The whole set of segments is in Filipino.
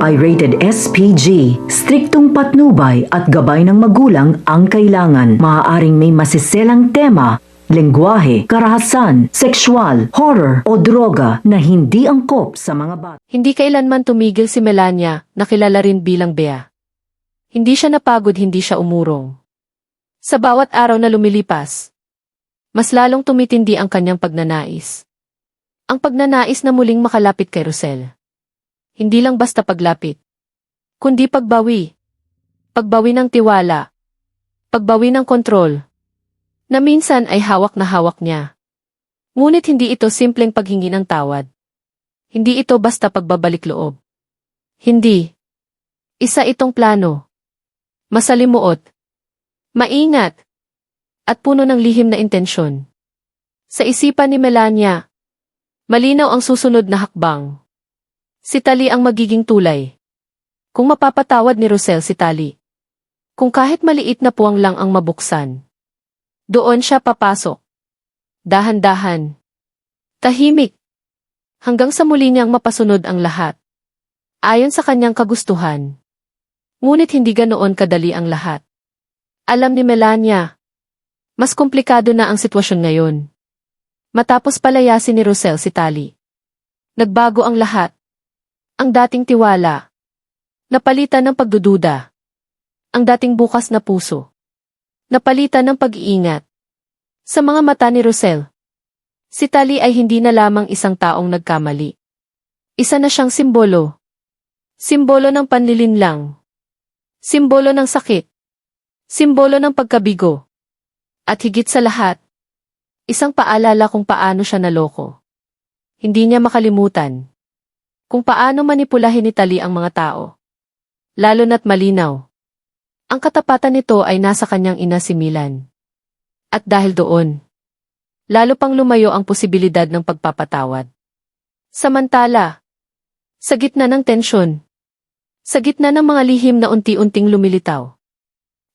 ay rated SPG. Striktong patnubay at gabay ng magulang ang kailangan. Maaaring may masiselang tema, lengguwahe, karahasan, sexual, horror o droga na hindi angkop sa mga bata. Hindi kailanman tumigil si Melania, na kilala rin bilang Bea. Hindi siya napagod, hindi siya umurong. Sa bawat araw na lumilipas, mas lalong tumitindi ang kanyang pagnanais. Ang pagnanais na muling makalapit kay Rosel. Hindi lang basta paglapit, kundi pagbawi. Pagbawi ng tiwala. Pagbawi ng kontrol. Na minsan ay hawak na hawak niya. Ngunit hindi ito simpleng paghingi ng tawad. Hindi ito basta pagbabalik loob. Hindi. Isa itong plano. Masalimuot. Maingat. At puno ng lihim na intensyon. Sa isipan ni Melania, malinaw ang susunod na hakbang. Si Tali ang magiging tulay. Kung mapapatawad ni Rosel si Tali. Kung kahit maliit na puwang lang ang mabuksan. Doon siya papasok. Dahan-dahan. Tahimik. Hanggang sa muli niyang mapasunod ang lahat. Ayon sa kanyang kagustuhan. Ngunit hindi ganoon kadali ang lahat. Alam ni Melania. Mas komplikado na ang sitwasyon ngayon. Matapos palayasin ni Rosel si Tali. Nagbago ang lahat. Ang dating tiwala. Napalitan ng pagdududa. Ang dating bukas na puso. Napalitan ng pag-iingat. Sa mga mata ni Rosel, si Tali ay hindi na lamang isang taong nagkamali. Isa na siyang simbolo. Simbolo ng panlilinlang. Simbolo ng sakit. Simbolo ng pagkabigo. At higit sa lahat, isang paalala kung paano siya naloko. Hindi niya makalimutan kung paano manipulahin ni Tali ang mga tao. Lalo na't malinaw. Ang katapatan nito ay nasa kanyang ina si Milan. At dahil doon, lalo pang lumayo ang posibilidad ng pagpapatawad. Samantala, sa gitna ng tensyon, sa gitna ng mga lihim na unti-unting lumilitaw,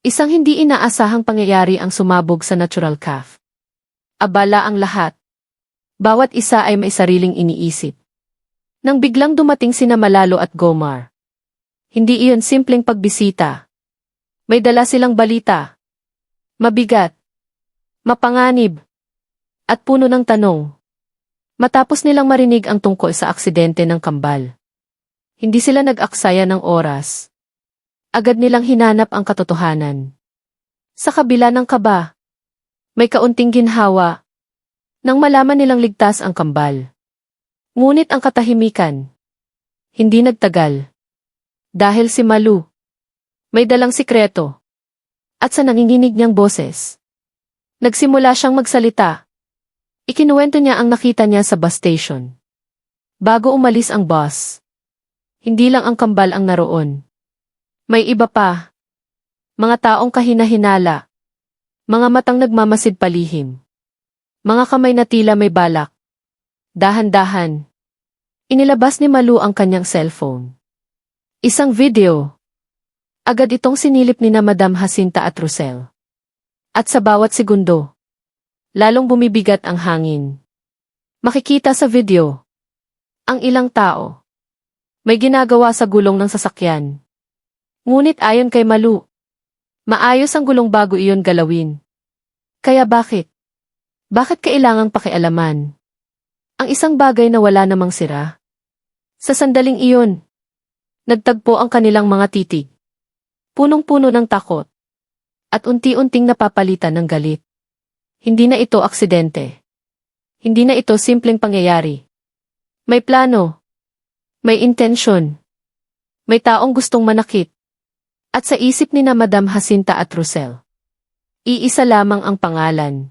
isang hindi inaasahang pangyayari ang sumabog sa Natural Cafe. Abala ang lahat. Bawat isa ay may sariling iniisip. Nang biglang dumating sina Malalo at Gomar. Hindi iyon simpleng pagbisita. May dala silang balita. Mabigat. Mapanganib. At puno ng tanong. Matapos nilang marinig ang tungkol sa aksidente ng kambal. Hindi sila nag-aksaya ng oras. Agad nilang hinanap ang katotohanan. Sa kabila ng kaba, may kaunting ginhawa. Nang malaman nilang ligtas ang kambal. Ngunit ang katahimikan, hindi nagtagal. Dahil si Malu, may dalang sikreto. At sa nanginginig niyang boses, nagsimula siyang magsalita. Ikinuwento niya ang nakita niya sa bus station. Bago umalis ang bus, hindi lang ang kambal ang naroon. May iba pa. Mga taong kahina-hinala. Mga matang nagmamasid palihim. Mga kamay na tila may balak. Dahan-dahan. Inilabas ni Malu ang kanyang cellphone. Isang video. Agad itong sinilip ni na Madam Jacinta at Rosel. At sa bawat segundo, lalong bumibigat ang hangin. Makikita sa video, ang ilang tao. May ginagawa sa gulong ng sasakyan. Ngunit ayon kay Malu, maayos ang gulong bago iyon galawin. Kaya bakit? Bakit kailangang pakialaman? Ang isang bagay na wala namang sira. Sa sandaling iyon, nagtagpo ang kanilang mga titig. Punong-puno ng takot. At unti-unting napapalitan ng galit. Hindi na ito aksidente. Hindi na ito simpleng pangyayari. May plano. May intensyon. May taong gustong manakit. At sa isip ni na Madam Jacinta at Rosel, iisa lamang ang pangalan.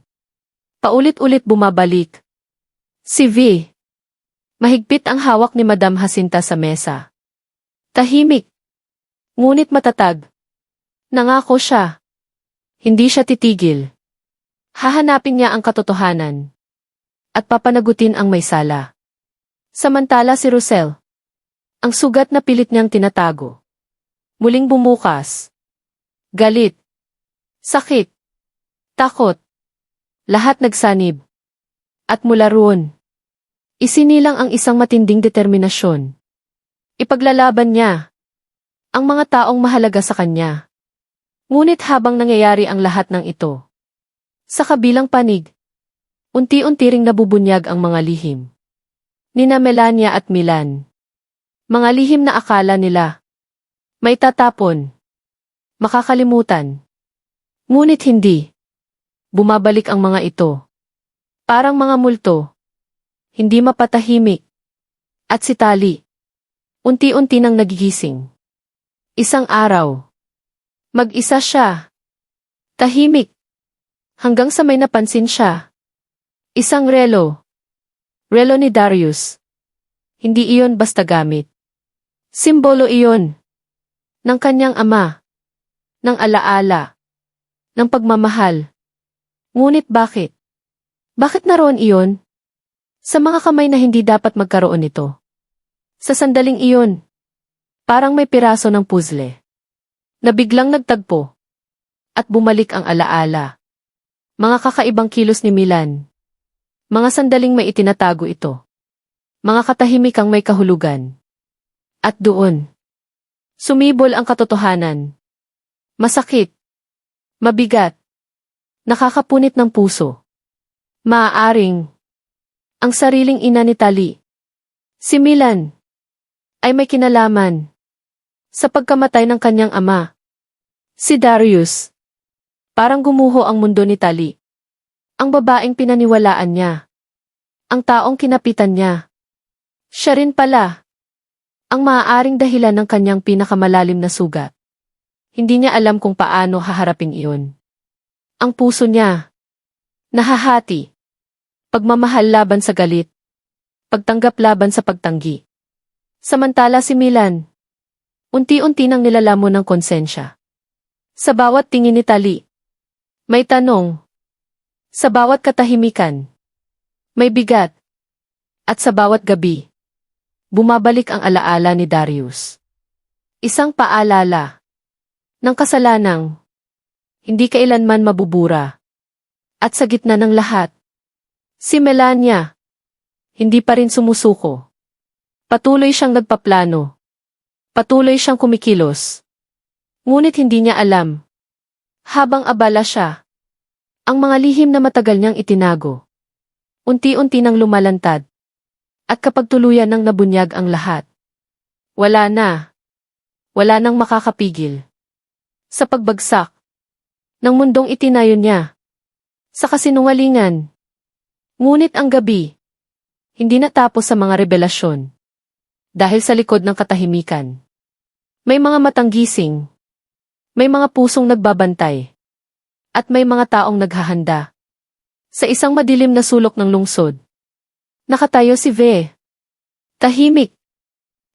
Paulit-ulit bumabalik. Si V. Mahigpit ang hawak ni Madam Jacinta sa mesa. Tahimik. Ngunit matatag. Nangako siya. Hindi siya titigil. Hahanapin niya ang katotohanan. At papanagutin ang may sala. Samantala si Rosel, ang sugat na pilit niyang tinatago. Muling bumukas. Galit. Sakit. Takot. Lahat nagsanib. At mula roon, isinilang ang isang matinding determinasyon. Ipaglalaban niya ang mga taong mahalaga sa kanya. Ngunit habang nangyayari ang lahat ng ito, sa kabilang panig, unti-unti ring nabubunyag ang mga lihim. Nina Melania at Milan. Mga lihim na akala nila may tatapon, makakalimutan. Ngunit hindi. Bumabalik ang mga ito. Parang mga multo. Hindi mapatahimik. At si Tali, unti-unti nang nagigising. Isang araw, mag-isa siya. Tahimik. Hanggang sa may napansin siya. Isang relo. Relo ni Darius. Hindi iyon basta gamit. Simbolo iyon. Ng kanyang ama. Ng alaala. Ng pagmamahal. Ngunit bakit? Bakit naroon iyon? Sa mga kamay na hindi dapat magkaroon nito. Sa sandaling iyon. Parang may piraso ng puzzle. Na biglang nagtagpo. At bumalik ang alaala. Mga kakaibang kilos ni Milan. Mga sandaling may itinatago ito. Mga katahimikang may kahulugan. At doon, sumibol ang katotohanan. Masakit. Mabigat. Nakakapunit ng puso. Maaaring, ang sariling ina ni Tali, si Milan, ay may kinalaman sa pagkamatay ng kanyang ama. Si Darius. Parang gumuho ang mundo ni Tali. Ang babaeng pinaniwalaan niya. Ang taong kinapitan niya. Siya rin pala. Ang maaaring dahilan ng kanyang pinakamalalim na sugat. Hindi niya alam kung paano haharapin iyon. Ang puso niya. Nahahati. Pagmamahal laban sa galit. Pagtanggap laban sa pagtanggi. Samantala si Milan. Unti-unti nang nilalamon ng konsensya. Sa bawat tingin ni Tali. May tanong. Sa bawat katahimikan. May bigat. At sa bawat gabi. Bumabalik ang alaala ni Darius. Isang paalala. Ng kasalanang. Hindi kailanman mabubura. At sa gitna ng lahat. Si Melania. Hindi pa rin sumusuko. Patuloy siyang nagpaplano. Patuloy siyang kumikilos. Ngunit hindi niya alam. Habang abala siya. Ang mga lihim na matagal niyang itinago. Unti-unti nang lumalantad. At kapag tuluyan nang nabunyag ang lahat. Wala na. Wala nang makakapigil. Sa pagbagsak. Ng mundong itinayo niya. Sa kasinungalingan. Ngunit ang gabi. Hindi natapos sa mga revelasyon. Dahil sa likod ng katahimikan. May mga matang gising. May mga pusong nagbabantay. At may mga taong naghahanda. Sa isang madilim na sulok ng lungsod. Nakatayo si Ve. Tahimik.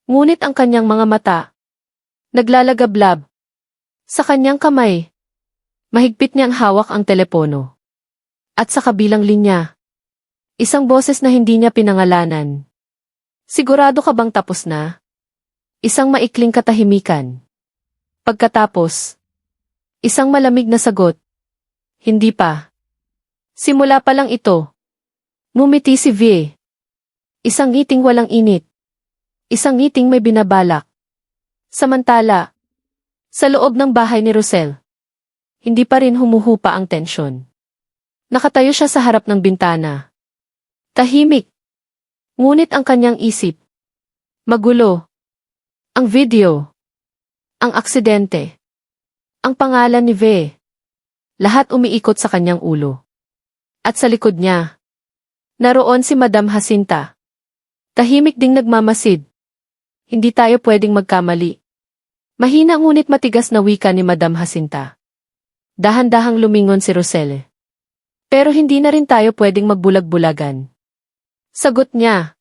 Ngunit ang kanyang mga mata. Naglalagablab. Sa kanyang kamay. Mahigpit niyang hawak ang telepono. At sa kabilang linya. Isang boses na hindi niya pinangalanan. Sigurado ka bang tapos na? Isang maikling katahimikan. Pagkatapos. Isang malamig na sagot. Hindi pa. Simula pa lang ito. Ngumiti si V. Isang ngiting walang init. Isang ngiting may binabalak. Samantala, sa loob ng bahay ni Rosel, hindi pa rin humuhupa ang tensyon. Nakatayo siya sa harap ng bintana. Tahimik. Ngunit ang kanyang isip. Magulo. Ang video. Ang aksidente. Ang pangalan ni V. Lahat umiikot sa kanyang ulo. At sa likod niya, naroon si Madam Jacinta. Tahimik ding nagmamasid. Hindi tayo pwedeng magkamali. Mahina ngunit matigas na wika ni Madam Jacinta. Dahan-dahang lumingon si Roselle. Pero hindi na rin tayo pwedeng magbulag-bulagan. Sagot niya.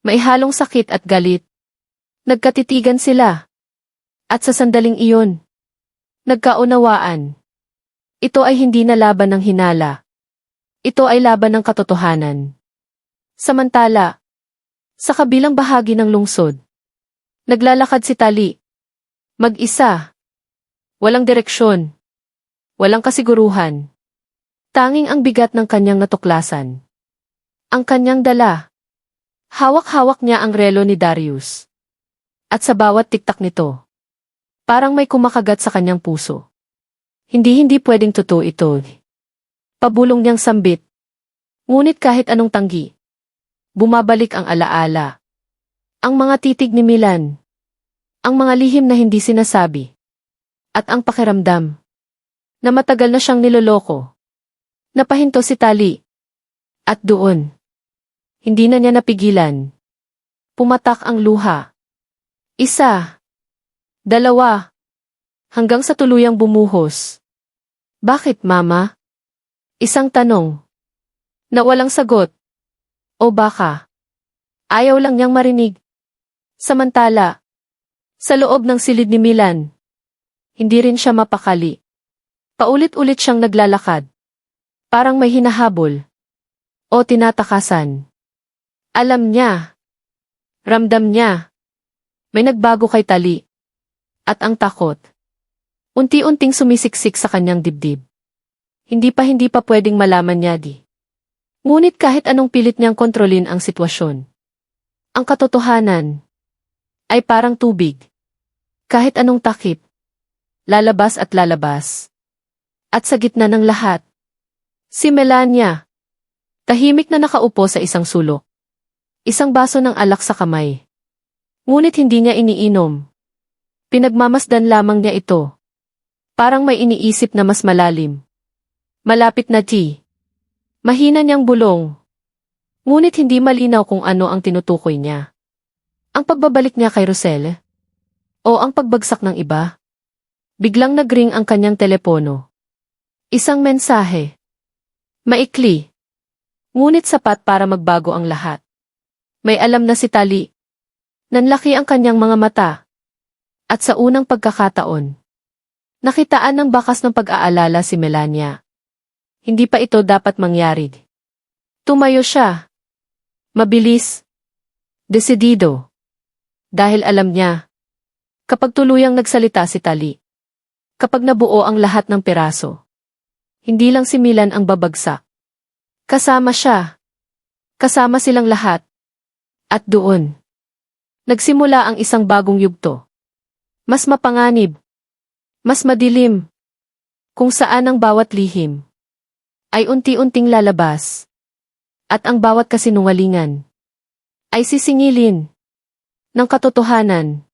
May halong sakit at galit. Nagkatitigan sila. At sa sandaling iyon, nagkaunawaan. Ito ay hindi na laban ng hinala. Ito ay laban ng katotohanan. Samantala, sa kabilang bahagi ng lungsod, naglalakad si Tali. Mag-isa. Walang direksyon. Walang kasiguruhan. Tanging ang bigat ng kanyang natuklasan. Ang kanyang dala. Hawak-hawak niya ang relo ni Darius. At sa bawat tiktak nito, Parang may kumakagat sa kanyang puso. Hindi pwedeng totoo ito. Pabulong niyang sambit. Ngunit kahit anong tanggi, bumabalik ang alaala. Ang mga titig ni Milan. Ang mga lihim na hindi sinasabi. At ang pakiramdam na matagal na siyang niloloko. Napahinto si Tali. At doon, hindi na niya napigilan. Pumatak ang luha. Isa, dalawa, hanggang sa tuluyang bumuhos. Bakit, Mama? Isang tanong na walang sagot. O baka ayaw lang niyang marinig. Samantala, sa loob ng silid ni Milan, hindi rin siya mapakali. Paulit-ulit siyang naglalakad. Parang may hinahabol o tinatakasan. Alam niya, ramdam niya, may nagbago kay Tali. At ang takot, unti-unting sumisiksik sa kanyang dibdib. Hindi pa pwedeng malaman niya di. Ngunit kahit anong pilit niyang kontrolin ang sitwasyon, ang katotohanan ay parang tubig. Kahit anong takip, lalabas at lalabas. At sa gitna ng lahat, si Melania, tahimik na nakaupo sa isang sulok. Isang baso ng alak sa kamay. Ngunit hindi niya iniinom. Pinagmamasdan lamang niya ito. Parang may iniisip na mas malalim. Malapit na tea. Mahina niyang bulong. Ngunit hindi malinaw kung ano ang tinutukoy niya. Ang pagbabalik niya kay Roselle? O ang pagbagsak ng iba? Biglang nagring ang kanyang telepono. Isang mensahe. Maikli. Ngunit sapat para magbago ang lahat. May alam na si Tali. Nanlaki ang kanyang mga mata. At sa unang pagkakataon, nakitaan ng bakas ng pag-aalala si Melania. Hindi pa ito dapat mangyari. Tumayo siya. Mabilis. Desidido. Dahil alam niya, kapag tuluyang nagsalita si Tali, kapag nabuo ang lahat ng piraso, hindi lang si Milan ang babagsak. Kasama siya. Kasama silang lahat. At doon, nagsimula ang isang bagong yugto. Mas mapanganib. Mas madilim. Kung saan ang bawat lihim ay unti-unting lalabas. At ang bawat kasinungalingan ay sisingilin ng katotohanan.